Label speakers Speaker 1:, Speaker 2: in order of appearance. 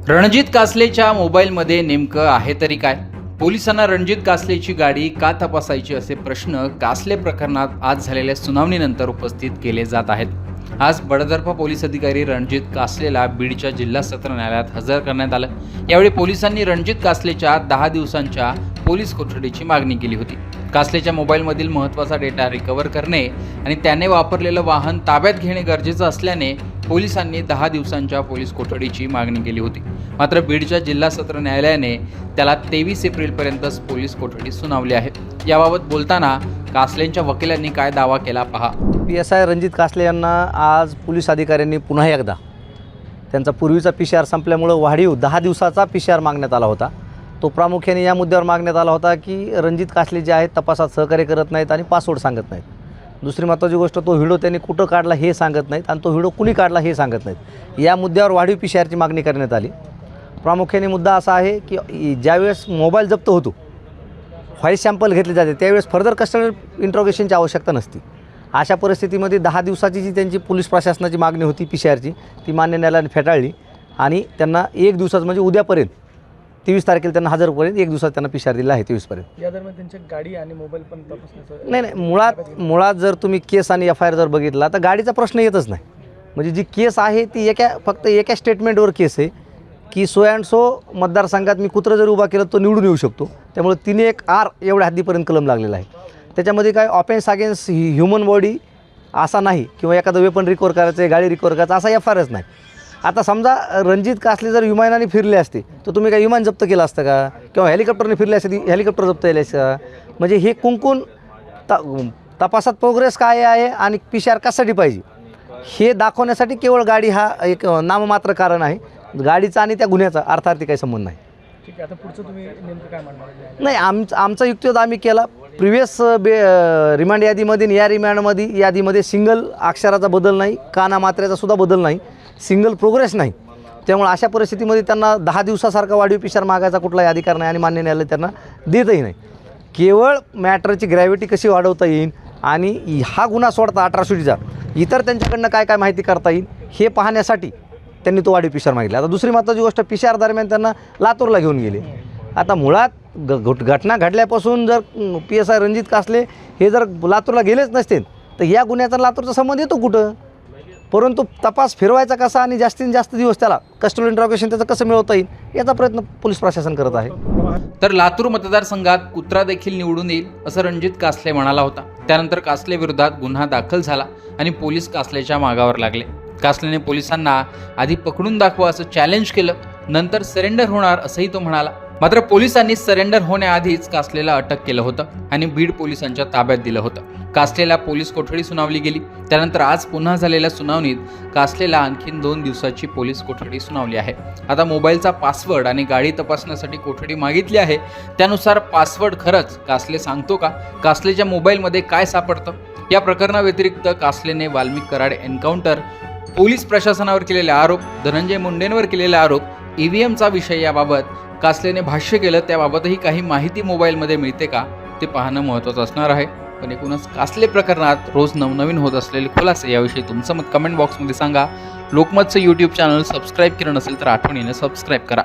Speaker 1: रणजित कासलेच्या मोबाईलमध्ये नेमकं आहे तरी काय? पोलिसांना रणजित कासलेची गाडी का तपासायची असे प्रश्न कासले प्रकरणात आज झालेल्या सुनावणीनंतर उपस्थित केले जात आहेत. आज बडतर्फ पोलीस अधिकारी रणजित कासलेला बीडच्या जिल्हा सत्र न्यायालयात हजर करण्यात आलं. यावेळी पोलिसांनी रणजित कासलेच्या 10 दिवसांच्या पोलीस कोठडीची मागणी केली होती. कासलेच्या मोबाईलमधील महत्त्वाचा डेटा रिकव्हर करणे आणि त्याने वापरलेलं वाहन ताब्यात घेणे गरजेचं असल्याने पोलिसांनी 10 दिवसांच्या पोलीस कोठडीची मागणी केली होती. मात्र बीडच्या जिल्हा सत्र न्यायालयाने त्याला 23 एप्रिलपर्यंत पोलीस कोठडी सुनावली आहे. याबाबत बोलताना कासलेंच्या वकिलांनी काय दावा केला पहा.
Speaker 2: PSI रणजित कासले यांना आज पोलीस अधिकाऱ्यांनी पुन्हा एकदा त्यांचा पूर्वीचा PCR संपल्यामुळं वाढीव 10 दिवसाचा PCR मागण्यात आला होता. तो प्रामुख्याने या मुद्द्यावर मागण्यात आला होता की रणजित कासले जे आहेत तपासात सहकार्य करत नाहीत आणि पासवर्ड सांगत नाहीत. दुसरी महत्त्वाची गोष्ट, तो व्हिडिओ त्यांनी कुठं काढला हे सांगत नाहीत आणि तो व्हिडिओ कुणी काढला हे सांगत नाहीत. या मुद्द्यावर वाढीव PCRची मागणी करण्यात आली. प्रामुख्याने मुद्दा असा आहे की ज्यावेळेस मोबाईल जप्त होतो, व्हॉईस सॅम्पल घेतले जाते, त्यावेळेस फर्दर कस्टडी इंट्रोगेशनची आवश्यकता नसती. अशा परिस्थितीमध्ये 10 दिवसाची जी त्यांची पोलीस प्रशासनाची मागणी होती PCRची, ती मान्य न्यायालयाने फेटाळली आणि त्यांना 1 दिवसाचं म्हणजे उद्यापर्यंत 23 तारखेला त्यांना हजरपर्यंत 1 दिवसात त्यांना PCR दिला आहे 23 पर्यंत.
Speaker 3: या दरम्यान त्यांची गाडी आणि मोबाईल पण तपासण्याचं
Speaker 2: नाही, मुळात जर तुम्ही केस आणि FIR जर बघितला तर गाडीचा प्रश्न येतच नाही. म्हणजे जी केस आहे ती फक्त एका स्टेटमेंटवर केस आहे की सो अँड सो मतदारसंघात मी कुत्रं जर उभा केलं तो निवडून येऊ शकतो. त्यामुळे 3(1)R एवढ्या हद्दीपर्यंत कलम लागलेला आहे. त्याच्यामध्ये काय ऑफेन्स अगेन्स्ट ह्युमन बॉडी असा नाही किंवा एखादं वेपन रिकवर करायचं आहे, गाडी रिकवर करायचं असा FIRच नाही. आता समजा रणजित कासले जर विमानाने फिरले असते तर तुम्ही काय विमान जप्त केलं असतं का? किंवा हेलिकॉप्टरने फिरले असते, हेलिकॉप्टर जप्त केले असतं का? म्हणजे हे कुंकून तपासात प्रोग्रेस काय आहे आणि PCR कशासाठी पाहिजे हे दाखवण्यासाठी केवळ गाडी हा एक नाममात्र कारण आहे. गाडीचा आणि त्या गुन्ह्याचा अर्थार्थी काही संबंध नाही.
Speaker 3: ठीक आहे, आता पुढचं तुम्ही नेमकं काय म्हणणार?
Speaker 2: नाही, आमचा युक्तिवाद आम्ही केला. प्रिव्हियस रिमांड यादीमध्ये आणि या रिमांडमध्ये यादीमध्ये सिंगल अक्षराचा बदल नाही, कानामात्रेचा सुद्धा बदल नाही, सिंगल प्रोग्रेस नाही. त्यामुळे अशा परिस्थितीमध्ये त्यांना 10 दिवसासारखा वाढीव PCR मागायचा कुठलाही अधिकार नाही आणि मान्य न्यायालय त्यांना देतही नाही. केवळ मॅटरची ग्रॅव्हिटी कशी वाढवता येईल आणि हा गुन्हा सोडता अट्रॉसिटीचा इतर त्यांच्याकडनं काय काय माहिती करता येईल हे पाहण्यासाठी त्यांनी तो वाढीव PCR मागितला. आता दुसरी महत्त्वाची गोष्ट, PCR दरम्यान त्यांना लातूरला घेऊन गेले. आता मुळात घटना घडल्यापासून जर PSI रणजित कासले हे जर लातूरला गेलेच नसते तर या गुन्ह्याचा लातूरचा संबंध येतो कुठं? परंतु तपास फिरवायचा कसा आणि जास्तीत जास्त दिवस त्याला कस्टडी इंट्रोगेशन त्याचं कसं मिळवता येईल याचा प्रयत्न पोलीस प्रशासन करत आहे.
Speaker 1: तर लातूर मतदारसंघात कुत्रा देखील निवडून येईल असं रणजित कासले म्हणाला होता. त्यानंतर कासले विरोधात गुन्हा दाखल झाला आणि पोलीस कासलेच्या मागावर लागले. कासलेने पोलिसांना आधी पकडून दाखवा असं चॅलेंज केलं, नंतर सरेंडर होणार असंही तो म्हणाला. मात्र पोलिसांनी सरेंडर होण्याआधीच कासलेला अटक केलं होतं आणि बीड पोलिसांच्या ताब्यात दिलं होतं. कासलेला पोलीस कोठडी सुनावली गेली. त्यानंतर आज पुन्हा झालेल्या सुनावणीत कासलेला आणखीन 2 दिवसाची पोलीस कोठडी सुनावली आहे. आता मोबाईलचा पासवर्ड आणि गाडी तपासण्यासाठी कोठडी मागितली आहे. त्यानुसार पासवर्ड खरंच कासले सांगतो का? कासलेच्या मोबाईलमध्ये काय सापडतं? या प्रकरणाव्यतिरिक्त कासलेने वाल्मिक कराड एन्काउंटर, पोलीस प्रशासनावर केलेले आरोप, धनंजय मुंडेंवर केलेले आरोप, EVMचा विषय याबाबत कासलेने भाष्य केलं. त्याबाबतही काही माहिती मोबाईलमध्ये मिळते का ते पाहणं महत्त्वाचं असणार आहे. पण एकूणच कासले प्रकरणात रोज नवनवीन होत असलेले खुलासे याविषयी तुमचं मत कमेंट बॉक्समध्ये सांगा. लोकमतचं YouTube चॅनल सबस्क्राईब केलं नसेल तर आठवणीने सबस्क्राईब करा.